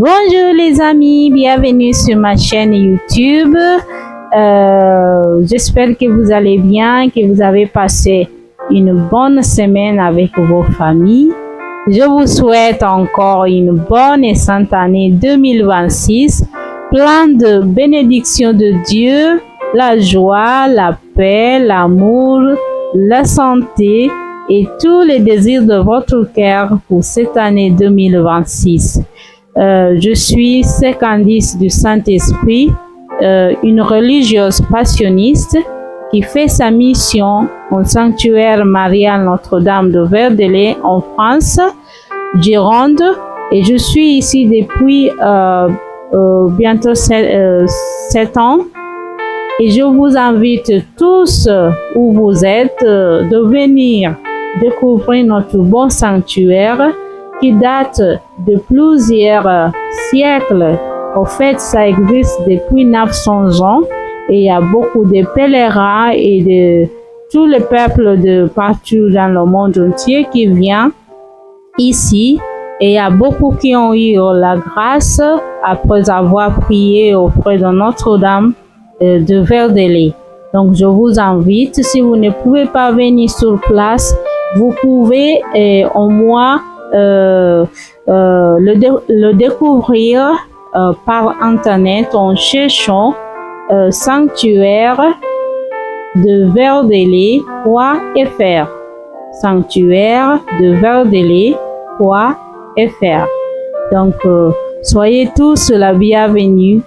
Bonjour les amis, bienvenue sur ma chaîne YouTube. J'espère que vous allez bien, que vous avez passé une bonne semaine avec vos familles. Je vous souhaite encore une bonne et sainte année 2026, plein de bénédictions de Dieu, la joie, la paix, l'amour, la santé et tous les désirs de votre cœur pour cette année 2026. Je suis Candice du Saint-Esprit, une religieuse passionniste qui fait sa mission au sanctuaire Marial Notre-Dame de Verdelais en France, Gironde, et je suis ici depuis bientôt 7 ans. Et je vous invite tous où vous êtes de venir découvrir notre beau sanctuaire qui date de plusieurs siècles. En fait, ça existe depuis 900 ans et il y a beaucoup de pèlerins et de tous les peuples de partout dans le monde entier qui viennent ici. Et il y a beaucoup qui ont eu la grâce après avoir prié auprès de Notre-Dame de Verdelais. Donc, je vous invite, si vous ne pouvez pas venir sur place, vous pouvez au moins le découvrir par internet en cherchant sanctuaire de Verdelais.fr, sanctuaire de Verdelais.fr. Donc soyez tous la bienvenue.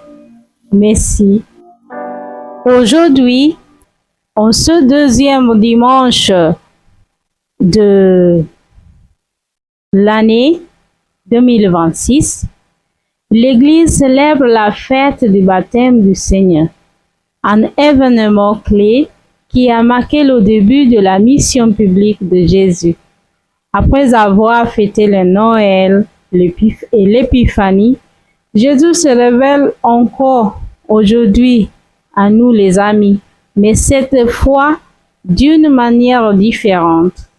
Merci. Aujourd'hui, en ce deuxième dimanche de l'année 2026, l'Église célèbre la fête du baptême du Seigneur, un événement clé qui a marqué le début de la mission publique de Jésus. Après avoir fêté le Noël et l'Épiphanie, Jésus se révèle encore aujourd'hui à nous les amis, mais cette fois d'une manière différente.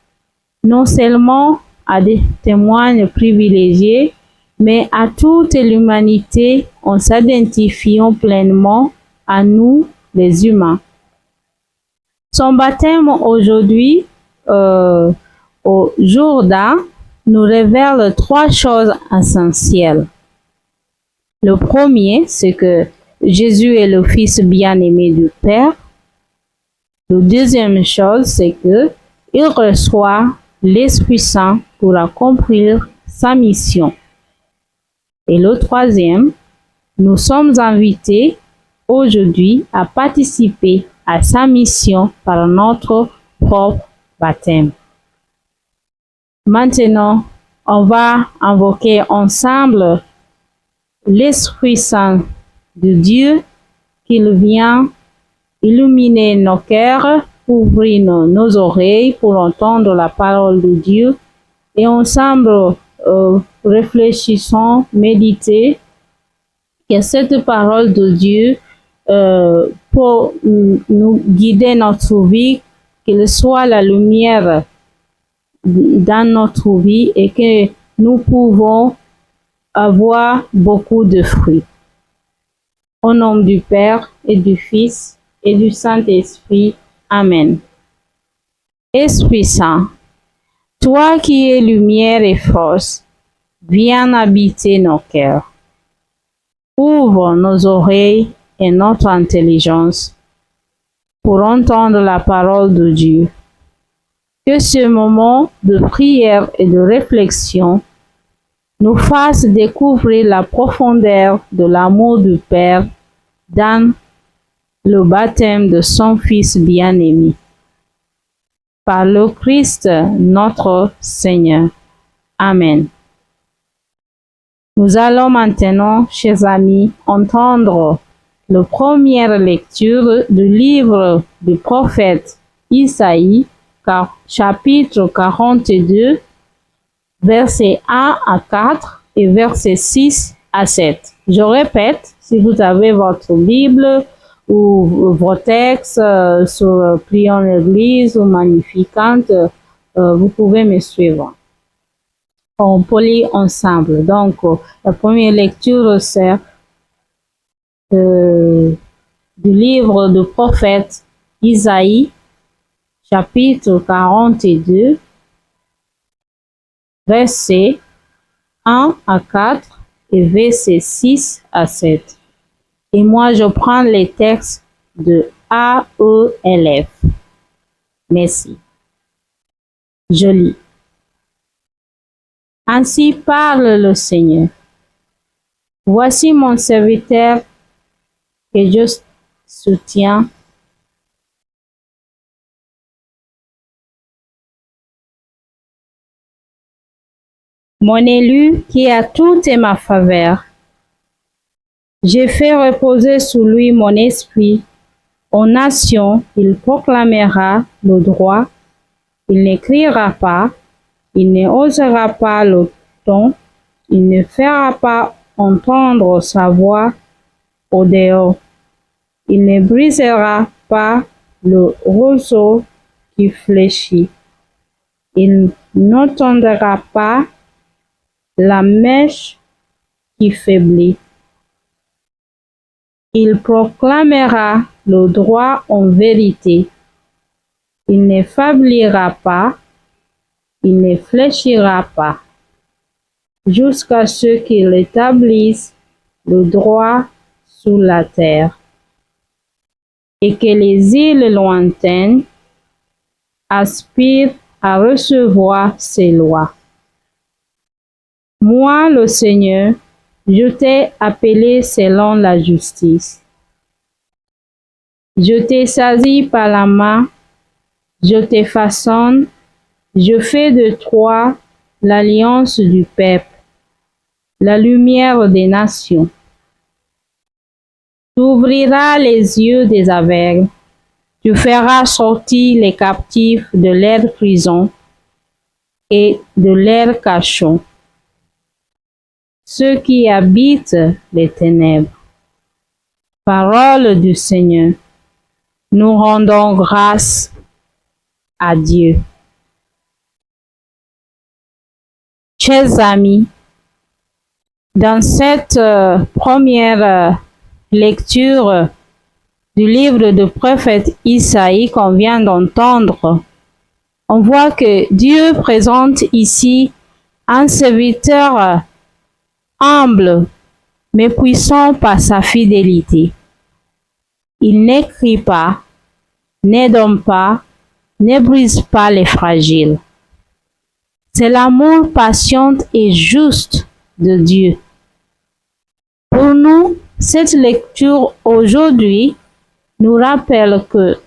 Non seulement à des témoins privilégiés, mais à toute l'humanité en s'identifiant pleinement à nous, les humains. Son baptême aujourd'hui, au Jourdain, nous révèle 3 choses essentielles. Le premier, c'est que Jésus est le Fils bien-aimé du Père. La deuxième chose, c'est que il reçoit l'Esprit Saint pour accomplir sa mission. Et le troisième, nous sommes invités aujourd'hui à participer à sa mission par notre propre baptême. Maintenant, on va invoquer ensemble l'Esprit Saint de Dieu, qu'il vient illuminer nos cœurs, ouvrir nos oreilles pour entendre la parole de Dieu. Et ensemble, réfléchissons, méditons que cette parole de Dieu pour nous guider notre vie, qu'elle soit la lumière dans notre vie et que nous pouvons avoir beaucoup de fruits. Au nom du Père et du Fils et du Saint-Esprit. Amen. Esprit Saint, toi qui es lumière et force, viens habiter nos cœurs. Ouvre nos oreilles et notre intelligence pour entendre la parole de Dieu. Que ce moment de prière et de réflexion nous fasse découvrir la profondeur de l'amour du Père dans le baptême de son Fils bien-aimé. Par le Christ notre Seigneur. Amen. Nous allons maintenant, chers amis, entendre la première lecture du livre du prophète Isaïe, chapitre 42, versets 1 à 4 et versets 6 à 7. Je répète, si vous avez votre Bible ou vos textes sur Prions l'Église ou Magnificat, vous pouvez me suivre. On peut lire ensemble. Donc, la première lecture, c'est du livre du prophète Isaïe, chapitre 42, versets 1 à 4 et versets 6 à 7. Et moi, je prends les textes de AELF. Merci. Je lis. Ainsi parle le Seigneur. Voici mon serviteur que je soutiens. Mon élu qui a tout en ma faveur. J'ai fait reposer sur lui mon esprit. Aux nations, il proclamera le droit. Il n'écrira pas, il ne osera pas le ton, il ne fera pas entendre sa voix au dehors. Il ne brisera pas le roseau qui fléchit. Il n'entendra pas la mèche qui faiblit. Il proclamera le droit en vérité. Il ne faiblira pas, il ne fléchira pas, jusqu'à ce qu'il établisse le droit sur la terre, et que les îles lointaines aspirent à recevoir ses lois. Moi, le Seigneur, je t'ai appelé selon la justice. Je t'ai saisi par la main, je te façonne, je fais de toi l'alliance du peuple, la lumière des nations. Tu ouvriras les yeux des aveugles, tu feras sortir les captifs de leur prison et de leur cachot, ceux qui habitent les ténèbres. Parole du Seigneur, nous rendons grâce à Dieu. Chers amis, dans cette première lecture du livre du prophète Isaïe qu'on vient d'entendre, on voit que Dieu présente ici un serviteur humble, mais puissant par sa fidélité. Il n'écrit pas, ne donne pas, ne brise pas les fragiles. C'est l'amour patient et juste de Dieu. Pour nous, cette lecture aujourd'hui nous rappelle que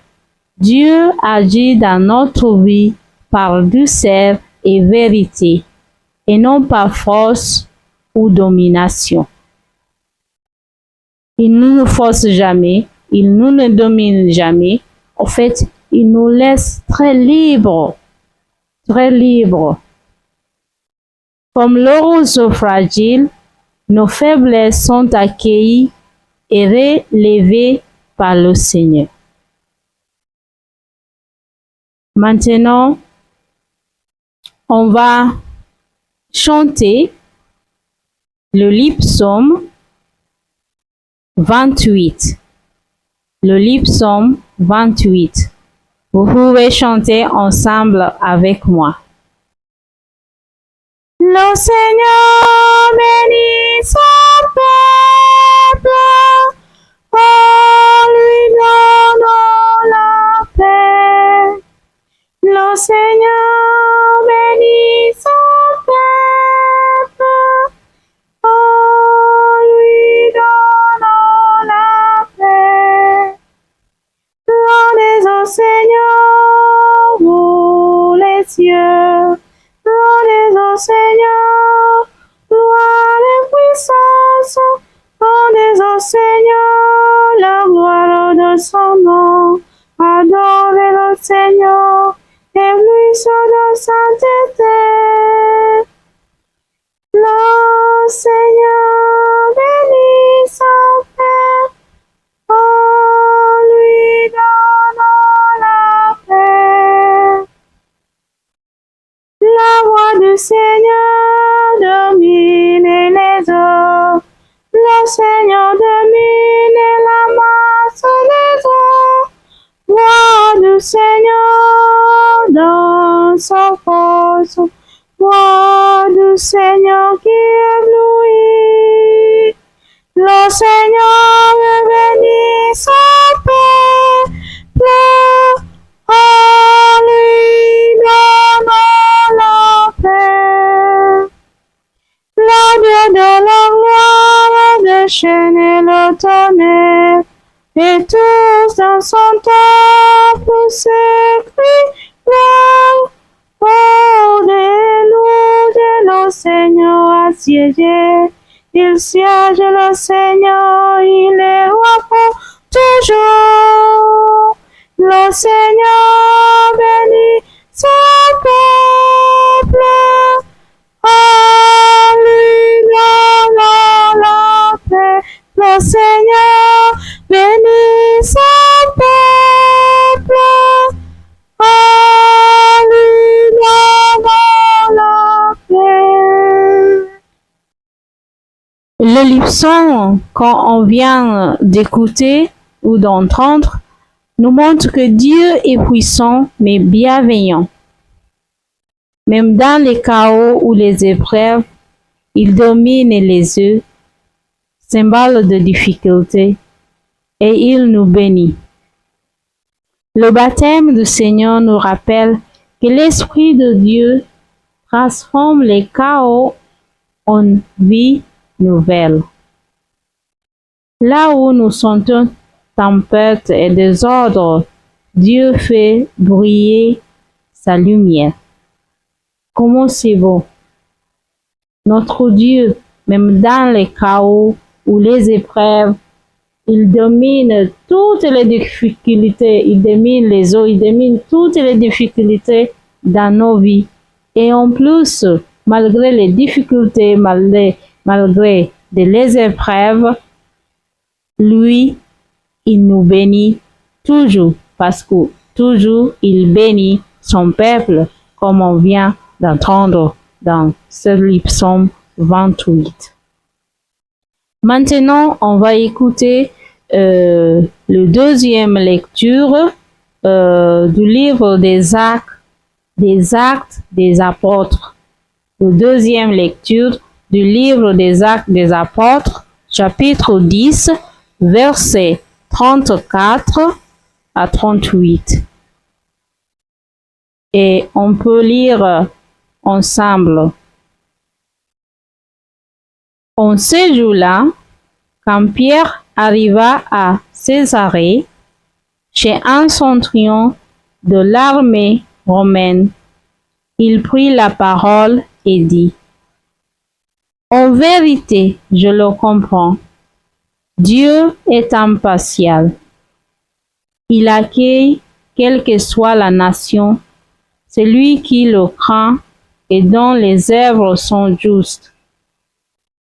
Dieu agit dans notre vie par douceur et vérité, et non par force ou domination. Il ne nous force jamais, il ne nous domine jamais. En fait, il nous laisse très libres, très libres. Comme le roseau fragile, nos faiblesses sont accueillies et relevées par le Seigneur. Maintenant, on va chanter le psaume 28. Le psaume 28. Vous pouvez chanter ensemble avec moi. Le Seigneur bénit son peuple, en lui donnant la paix. Le Seigneur bénit son peuple, en lui donnant la paix. Rendez au Seigneur, vous les cieux. Rendez au Seigneur, gloire et puissance. Rendez au Seigneur, la gloire de son nom. Adorez le Seigneur, éblouisse de sainteté. Le Seigneur bénit son peuple, en lui donnant la paix. La voix du Seigneur Seigneur qui éblouit. Le Seigneur veut bénir son peuple. En lui donnons la paix. Le Dieu de la gloire déchaîner le tonnerre, et tous dans son temple s'écrient gloire. Oh, déloude le Seigneur assiégé. Il siège le Seigneur, il est roi pour toujours. Le Seigneur bénit son peuple. En lui donnons la paix. Le Seigneur bénit son peuple. En lui donnons la paix. Le lip-song, quand on vient d'écouter ou d'entendre, nous montre que Dieu est puissant mais bienveillant. Même dans les chaos ou les épreuves, il domine les eaux, symbole de difficulté, et il nous bénit. Le baptême du Seigneur nous rappelle que l'Esprit de Dieu transforme les chaos en vie nouvelle. Là où nous sentons tempête et désordre, Dieu fait briller sa lumière. Comment c'est beau! Notre Dieu, même dans les chaos ou les épreuves, il domine toutes les difficultés, il domine les eaux, il domine toutes les difficultés dans nos vies. Et en plus, malgré les difficultés, malgré les épreuves, lui, il nous bénit toujours, parce que toujours il bénit son peuple, comme on vient d'entendre dans ce psaume 28. Maintenant, on va écouter le deuxième lecture du livre des Actes des Apôtres. Le deuxième lecture du livre des Actes des Apôtres, chapitre 10, versets 34 à 38. Et on peut lire ensemble. En ce jour-là, quand Pierre arriva à Césarée, chez un centurion de l'armée romaine, il prit la parole et dit: En vérité, je le comprends. Dieu est impartial. Il accueille, quelle que soit la nation, celui qui le craint et dont les œuvres sont justes.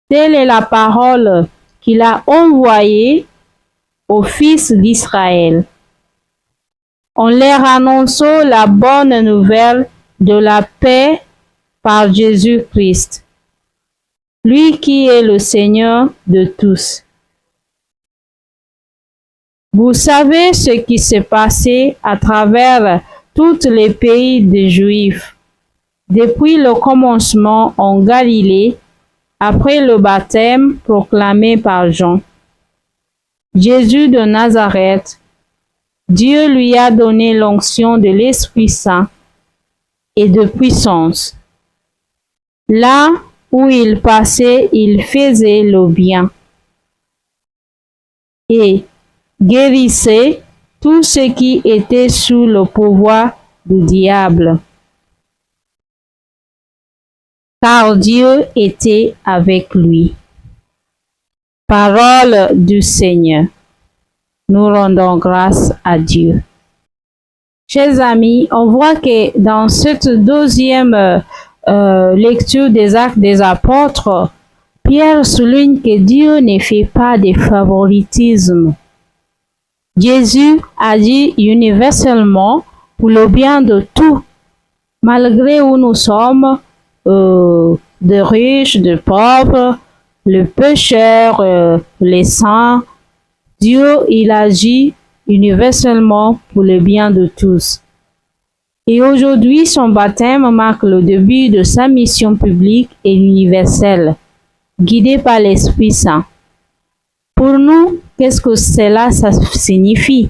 Telle est la parole qu'il a envoyée aux fils d'Israël. On leur annonça la bonne nouvelle de la paix par Jésus-Christ, lui qui est le Seigneur de tous. Vous savez ce qui s'est passé à travers tous les pays des Juifs, depuis le commencement en Galilée, après le baptême proclamé par Jean. Jésus de Nazareth, Dieu lui a donné l'onction de l'Esprit Saint et de puissance. Là où il passait, il faisait le bien et guérissait tous ceux qui étaient sous le pouvoir du diable, car Dieu était avec lui. Parole du Seigneur. Nous rendons grâce à Dieu. Chers amis, on voit que dans cette deuxième lecture des Actes des Apôtres, Pierre souligne que Dieu ne fait pas de favoritisme. Jésus agit universellement pour le bien de tous, malgré où nous sommes, de riches, de pauvres, les pécheurs, les saints. Dieu, il agit universellement pour le bien de tous. Et aujourd'hui, son baptême marque le début de sa mission publique et universelle, guidée par l'Esprit Saint. Pour nous, qu'est-ce que cela ça signifie?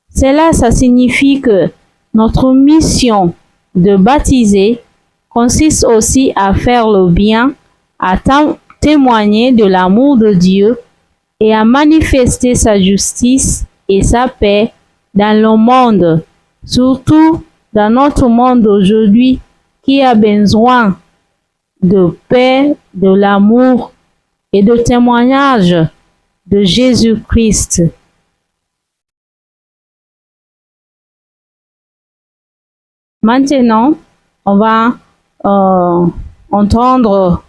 Cela, ça signifie que notre mission de baptiser consiste aussi à faire le bien, à témoigner de l'amour de Dieu et à manifester sa justice et sa paix dans le monde, surtout dans notre monde d'aujourd'hui qui a besoin de paix, de l'amour et de témoignage de Jésus-Christ. Maintenant, on va entendre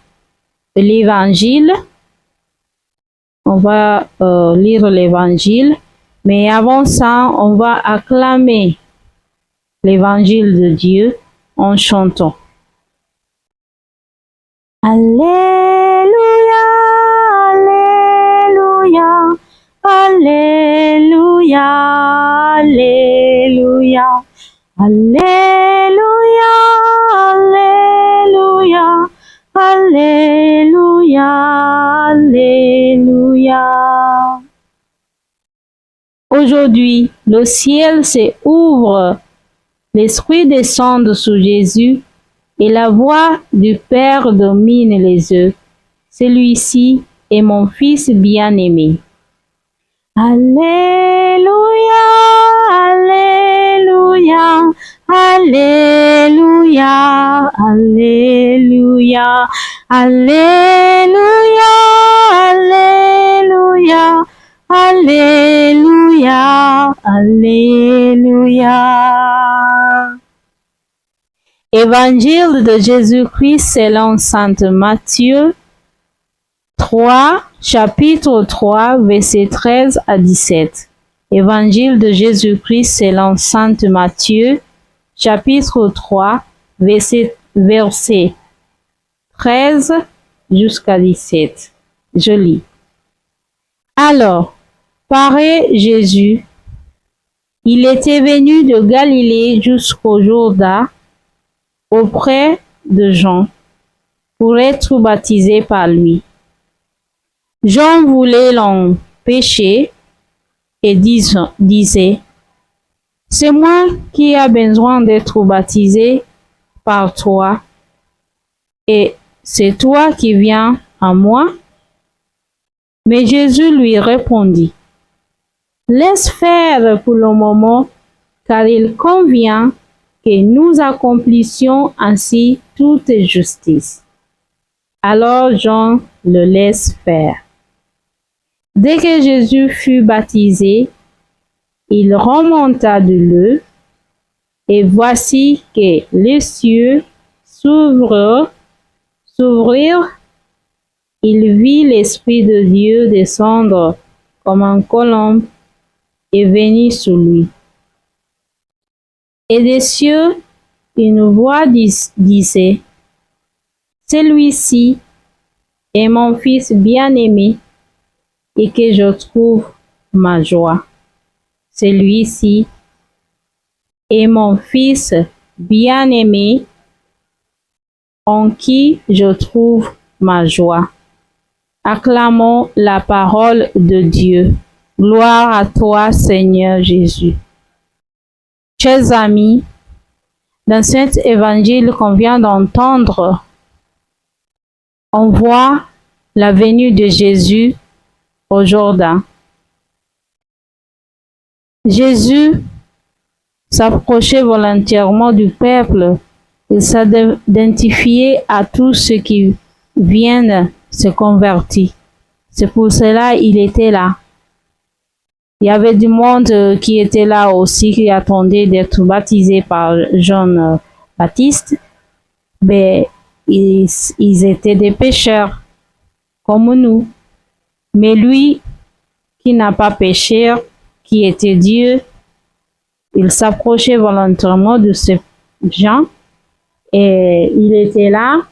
l'évangile. On va lire l'évangile, mais avant ça, on va acclamer l'évangile de Dieu en chantant. Alléluia, Alléluia, Alléluia, Alléluia, Alléluia, Alléluia, Alléluia, Alléluia. Aujourd'hui, le ciel s'ouvre, l'Esprit descend sur Jésus et la voix du Père domine les œufs. Celui-ci est mon Fils bien-aimé. Alléluia, Alléluia, Alléluia, Alléluia, Alléluia, Alléluia, Alléluia, Alléluia. Évangile de Jésus-Christ selon saint Matthieu 3, chapitre 3, versets 13 à 17. Évangile de Jésus-Christ selon saint Matthieu, chapitre 3, verset 13 jusqu'à 17. Je lis. Alors, paraît Jésus. Il était venu de Galilée jusqu'au Jourdain, auprès de Jean, pour être baptisé par lui. Jean voulait l'empêcher et disait, c'est moi qui ai besoin d'être baptisé par toi, et c'est toi qui viens à moi? Mais Jésus lui répondit, laisse faire pour le moment, car il convient que nous accomplissions ainsi toute justice. Alors Jean le laisse faire. Dès que Jésus fut baptisé, il remonta de l'eau, et voici que les cieux s'ouvrirent. Il vit l'Esprit de Dieu descendre comme une colombe et venir sur lui. Et des cieux, une voix disait, celui-ci est mon Fils bien-aimé et que je trouve ma joie. Celui-ci est mon Fils bien-aimé en qui je trouve ma joie. Acclamons la parole de Dieu. Gloire à toi, Seigneur Jésus. Chers amis, dans cet évangile qu'on vient d'entendre, on voit la venue de Jésus au Jourdain. Jésus s'approchait volontairement du peuple et s'identifiait à tous ceux qui viennent se convertir. C'est pour cela qu'il était là. Il y avait du monde qui était là aussi, qui attendait d'être baptisé par Jean Baptiste. Mais ils étaient des pécheurs, comme nous. Mais lui, qui n'a pas péché, qui était Dieu, il s'approchait volontairement de ces gens et il était là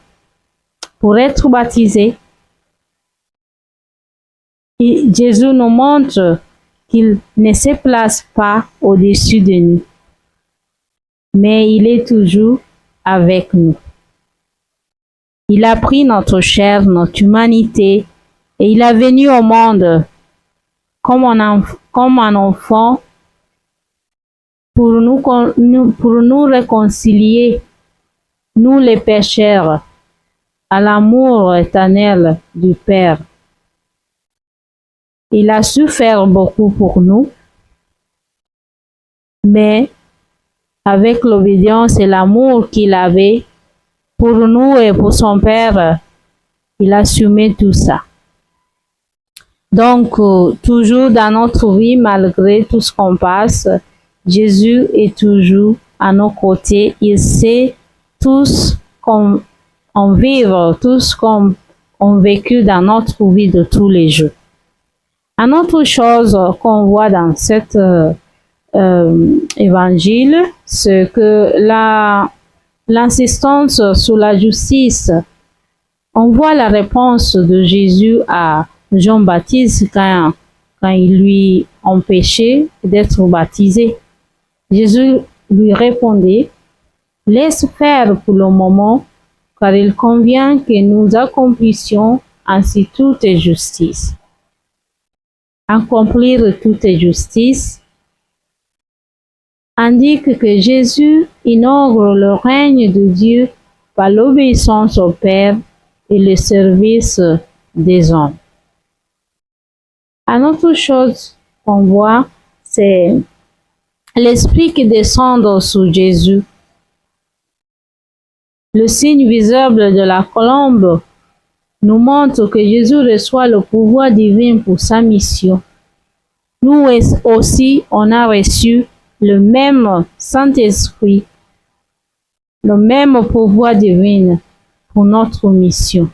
pour être baptisé. Et Jésus nous montre qu'il ne se place pas au-dessus de nous. mais il est toujours avec nous. Il a pris notre chair, notre humanité, et il est venu au monde comme un enfant pour nous réconcilier, nous les pécheurs, à l'amour éternel du Père. Il a souffert beaucoup pour nous, mais avec l'obéissance et l'amour qu'il avait pour nous et pour son Père, il a assumé tout ça. Donc, toujours dans notre vie, malgré tout ce qu'on passe, Jésus est toujours à nos côtés. Il sait tout ce qu'on vit, tout ce qu'on vécu dans notre vie de tous les jours. Une autre chose qu'on voit dans cet évangile, c'est que l'insistance sur la justice. On voit la réponse de Jésus à Jean-Baptiste quand il lui empêchait d'être baptisé. Jésus lui répondait, « Laisse faire pour le moment, car il convient que nous accomplissions ainsi toute justice. » Accomplir toute justice indique que Jésus inaugure le règne de Dieu par l'obéissance au Père et le service des hommes. Une autre chose qu'on voit, c'est l'Esprit qui descend sur Jésus. Le signe visible de la colombe nous montre que Jésus reçoit le pouvoir divin pour sa mission. Nous aussi, on a reçu le même Saint-Esprit, le même pouvoir divin pour notre mission.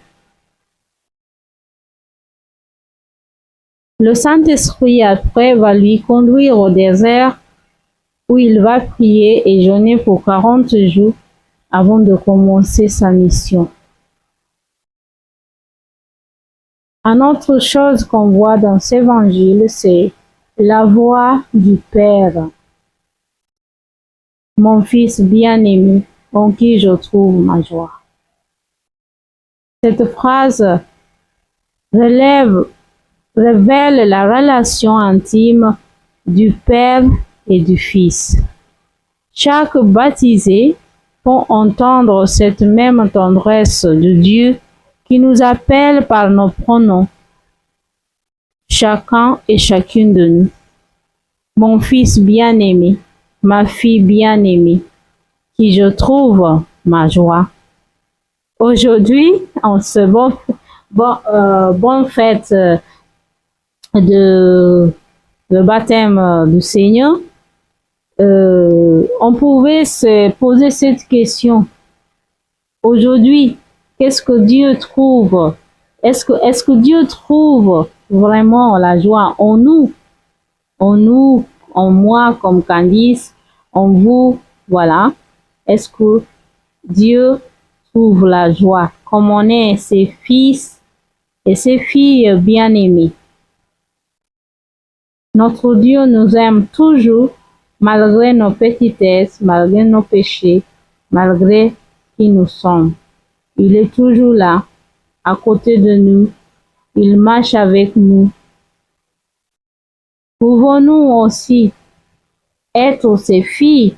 Le Saint-Esprit après va lui conduire au désert où il va prier et jeûner pour 40 jours avant de commencer sa mission. Une autre chose qu'on voit dans cet évangile, c'est la voix du Père. Mon fils bien-aimé, en qui je trouve ma joie. Cette phrase révèle la relation intime du Père et du Fils. Chaque baptisé peut entendre cette même tendresse de Dieu qui nous appelle par nos pronoms, chacun et chacune de nous. Mon fils bien-aimé, ma fille bien-aimée, qui je trouve ma joie. Aujourd'hui, en ce bonne fête de le baptême du Seigneur, on pouvait se poser cette question. Aujourd'hui, qu'est-ce que Dieu trouve? Est-ce que Dieu trouve vraiment la joie en nous? En nous, en moi comme Candice, en vous, voilà. Est-ce que Dieu trouve la joie comme on est ses fils et ses filles bien-aimés? Notre Dieu nous aime toujours, malgré nos petitesses, malgré nos péchés, malgré qui nous sommes. Il est toujours là, à côté de nous. Il marche avec nous. Pouvons-nous aussi être ses filles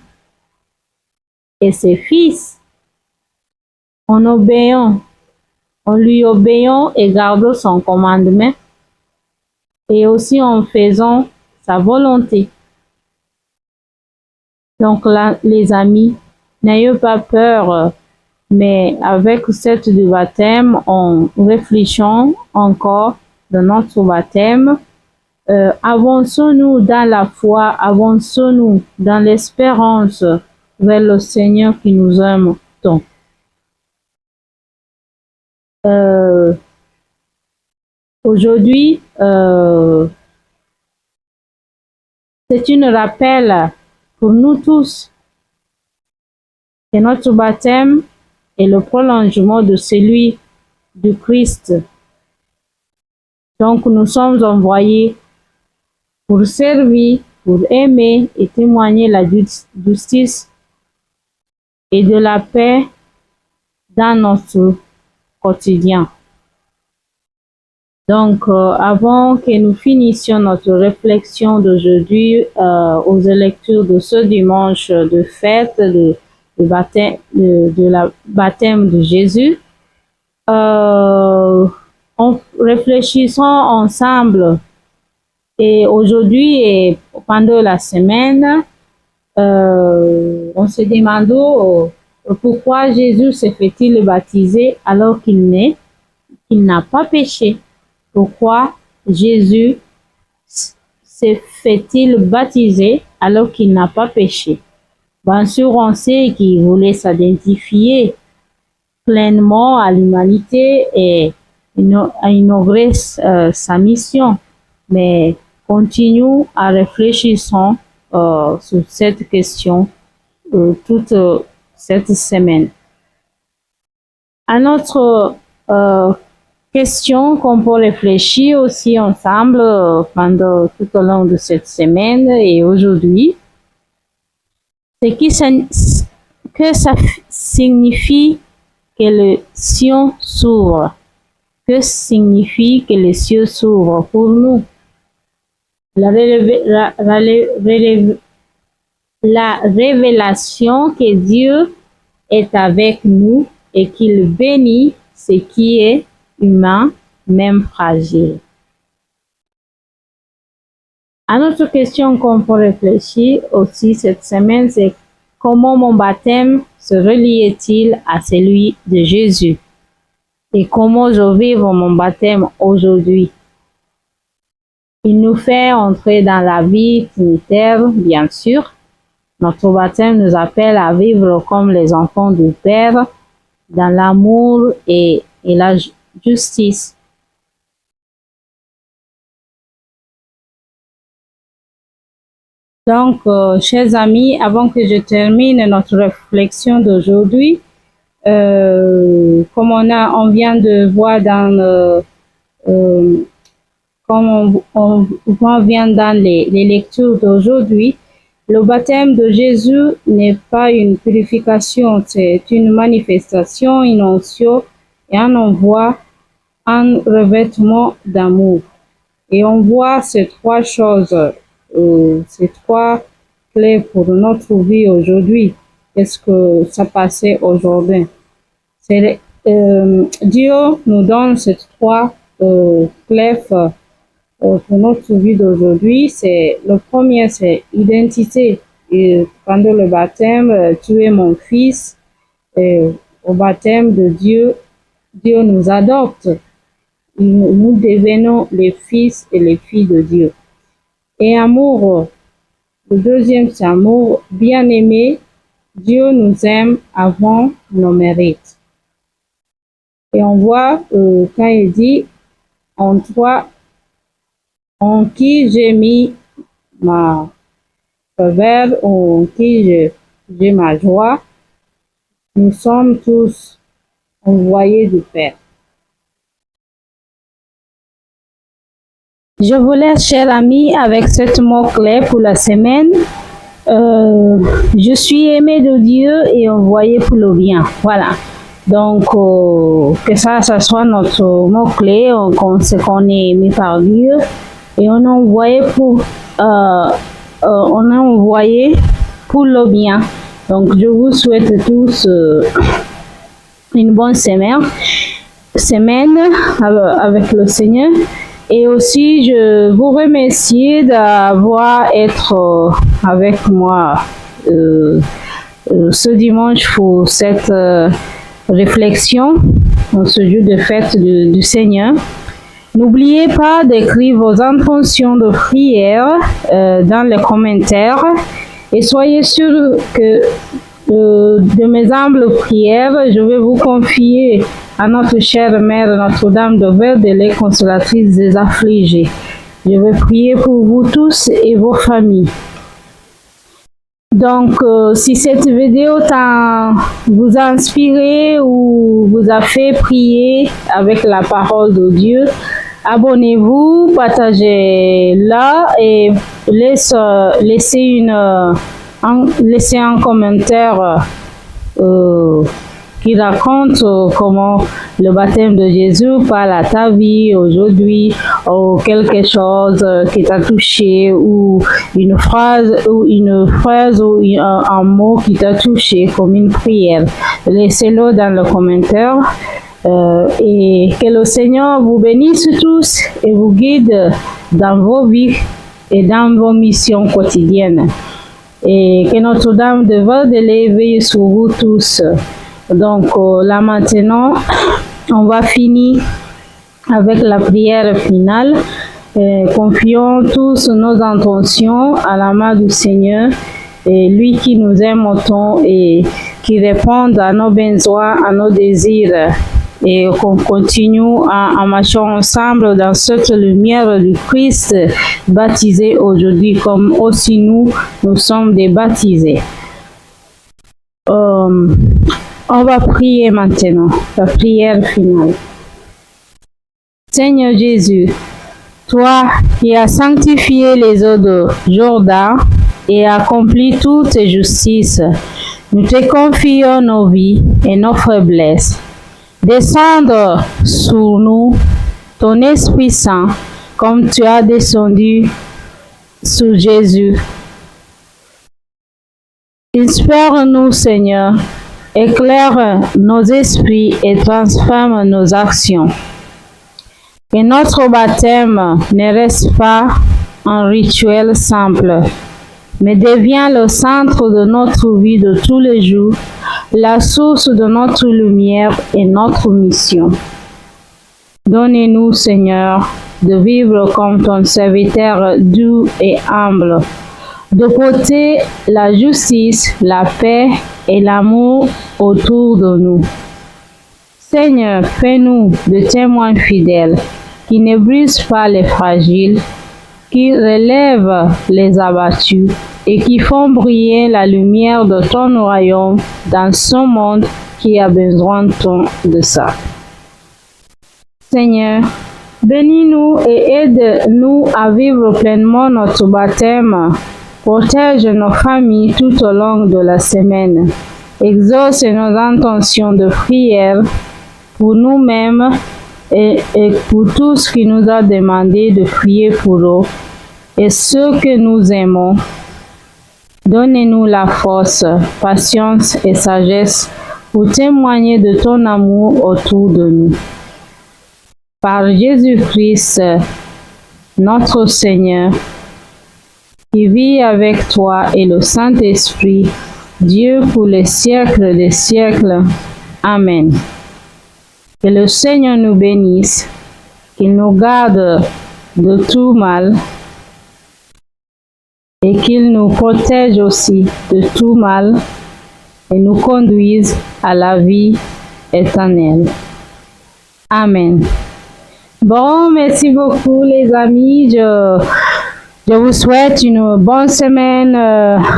et ses fils en lui obéissant et gardant son commandement et aussi en faisant sa volonté. Donc là, les amis, n'ayez pas peur, mais avec cette du baptême, en réfléchissant encore de notre baptême, avançons-nous dans la foi, avançons-nous dans l'espérance vers le Seigneur qui nous aime tant. Aujourd'hui, c'est un rappel pour nous tous que notre baptême est le prolongement de celui du Christ. Donc nous sommes envoyés pour servir, pour aimer et témoigner la justice et de la paix dans notre quotidien. Donc, avant que nous finissions notre réflexion d'aujourd'hui aux lectures de ce dimanche de fête de la baptême de Jésus, réfléchissons ensemble. Et aujourd'hui et pendant la semaine, on se demande pourquoi Jésus se fait-il baptiser alors qu'il n'a pas péché. Pourquoi Jésus se fait-il baptiser alors qu'il n'a pas péché? Bien sûr, on sait qu'il voulait s'identifier pleinement à l'humanité et inaugurer sa mission. Mais continuons à réfléchir sur cette question toute cette semaine. Un autre question qu'on peut réfléchir aussi ensemble pendant tout au long de cette semaine et aujourd'hui, c'est que ça signifie que le ciel s'ouvre. Que signifie que les cieux s'ouvrent pour nous? La révélation que Dieu est avec nous et qu'il bénit ce qui est humain, même fragile. Une autre question qu'on peut réfléchir aussi cette semaine, c'est comment mon baptême se reliait-il à celui de Jésus? Et comment je vis mon baptême aujourd'hui? Il nous fait entrer dans la vie trinitaire, bien sûr. Notre baptême nous appelle à vivre comme les enfants du Père, dans l'amour et la justice. Donc, chers amis, avant que je termine notre réflexion d'aujourd'hui, comme on vient de voir comme on vient dans les lectures d'aujourd'hui, le baptême de Jésus n'est pas une purification, c'est une manifestation, une onction et un envoi, un revêtement d'amour. Et on voit ces trois choses, ces trois clés pour notre vie aujourd'hui. Qu'est-ce que ça passait aujourd'hui? Dieu nous donne ces trois clés pour notre vie d'aujourd'hui. C'est le premier, c'est identité. Et pendant le baptême, tu es mon fils. Et au baptême de Dieu, Dieu nous adopte. Nous devenons les fils et les filles de Dieu. Et amour, le deuxième, c'est amour bien-aimé. Dieu nous aime avant nos mérites. Et on voit quand il dit en toi, en qui j'ai mis ma faveur, en qui j'ai ma joie, nous sommes tous envoyés du Père. Je vous laisse, chers amis, avec cette mot-clé pour la semaine. Je suis aimé de Dieu et envoyé pour le bien. Voilà. Donc, que ça soit notre mot-clé, qu'on est aimé par Dieu et on est envoyé pour le bien. Donc, je vous souhaite tous une bonne semaine avec le Seigneur. Et aussi, je vous remercie d'avoir été avec moi ce dimanche pour cette réflexion en ce jour de fête du Seigneur. N'oubliez pas d'écrire vos intentions de prière dans les commentaires et soyez sûrs que de mes humbles prières, je vais vous confier à notre chère mère Notre-Dame de Verdele, consolatrice des affligés. Je vais prier pour vous tous et vos familles. Donc, si cette vidéo vous a inspiré ou vous a fait prier avec la parole de Dieu, abonnez-vous, partagez-la et laissez un commentaire qui raconte comment le baptême de Jésus parle à ta vie aujourd'hui, ou quelque chose qui t'a touché, ou une phrase ou un mot qui t'a touché comme une prière. Laissez-le dans le commentaire. Et que le Seigneur vous bénisse tous et vous guide dans vos vies et dans vos missions quotidiennes. Et que Notre-Dame de Vardelais veille sur vous tous. Donc là maintenant, on va finir avec la prière finale. Confions tous nos intentions à la main du Seigneur, et lui qui nous aime autant et qui répond à nos besoins, à nos désirs. Et qu'on continue à marcher ensemble dans cette lumière du Christ baptisé aujourd'hui, comme aussi nous sommes des baptisés. On va prier maintenant, la prière finale. Seigneur Jésus, toi qui as sanctifié les eaux de Jourdain et accompli toute justice, nous te confions nos vies et nos faiblesses. Descendre sur nous ton Esprit Saint, comme tu as descendu sur Jésus. Inspire-nous, Seigneur, éclaire nos esprits et transforme nos actions. Que notre baptême ne reste pas un rituel simple, mais devient le centre de notre vie de tous les jours, la source de notre lumière et notre mission. Donnez-nous, Seigneur, de vivre comme ton serviteur doux et humble, de porter la justice, la paix et l'amour autour de nous. Seigneur, fais-nous de témoins fidèles, qui ne brisent pas les fragiles, qui relèvent les abattus et qui font briller la lumière de ton royaume dans ce monde qui a besoin de ça. Seigneur, bénis-nous et aide-nous à vivre pleinement notre baptême. Protège nos familles tout au long de la semaine. Exauce nos intentions de prière pour nous-mêmes et pour tous qui nous a demandé de prier pour eux et ceux que nous aimons. Donnez-nous la force, patience et sagesse pour témoigner de ton amour autour de nous. Par Jésus-Christ, notre Seigneur, qui vit avec toi et le Saint-Esprit, Dieu pour les siècles des siècles. Amen. Que le Seigneur nous bénisse, qu'il nous garde de tout mal et qu'il nous protège aussi de tout mal et nous conduise à la vie éternelle. Amen. Bon, merci beaucoup les amis. Je vous souhaite une bonne semaine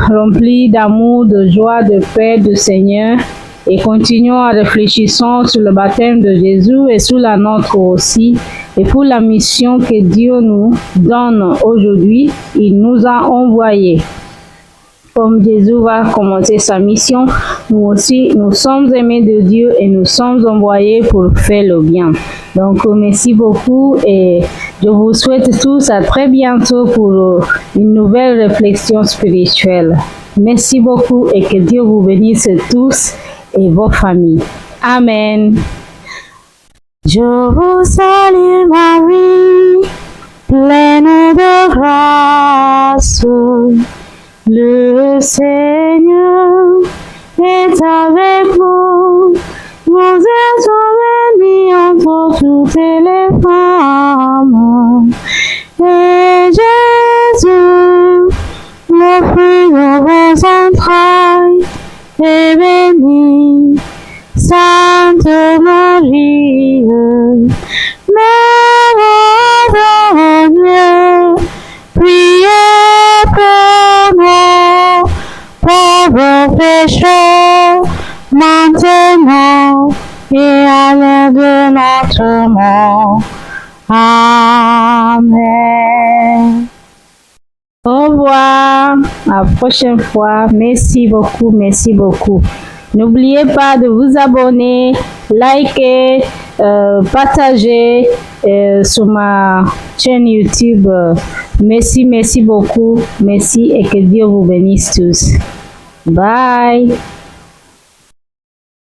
remplie d'amour, de joie, de paix du Seigneur. Et continuons à réfléchir sur le baptême de Jésus et sur la nôtre aussi. Et pour la mission que Dieu nous donne aujourd'hui, il nous a envoyés. Comme Jésus va commencer sa mission, nous aussi, nous sommes aimés de Dieu et nous sommes envoyés pour faire le bien. Donc, merci beaucoup et je vous souhaite tous à très bientôt pour une nouvelle réflexion spirituelle. Merci beaucoup et que Dieu vous bénisse tous et vos familles. Amen. Je vous salue Marie, pleine de grâce. Le Seigneur est avec vous. Vous êtes bénie entre toutes les femmes. Et Jésus, le fruit de vos entrailles, est béni. Sainte Marie, Mère de Dieu, priez pour nous, pauvres pécheurs, maintenant et à l'heure de notre mort. Amen. Au revoir, à la prochaine fois. Merci beaucoup, merci beaucoup. N'oubliez pas de vous abonner, liker, partager sur ma chaîne YouTube. Merci beaucoup. Merci et que Dieu vous bénisse tous. Bye.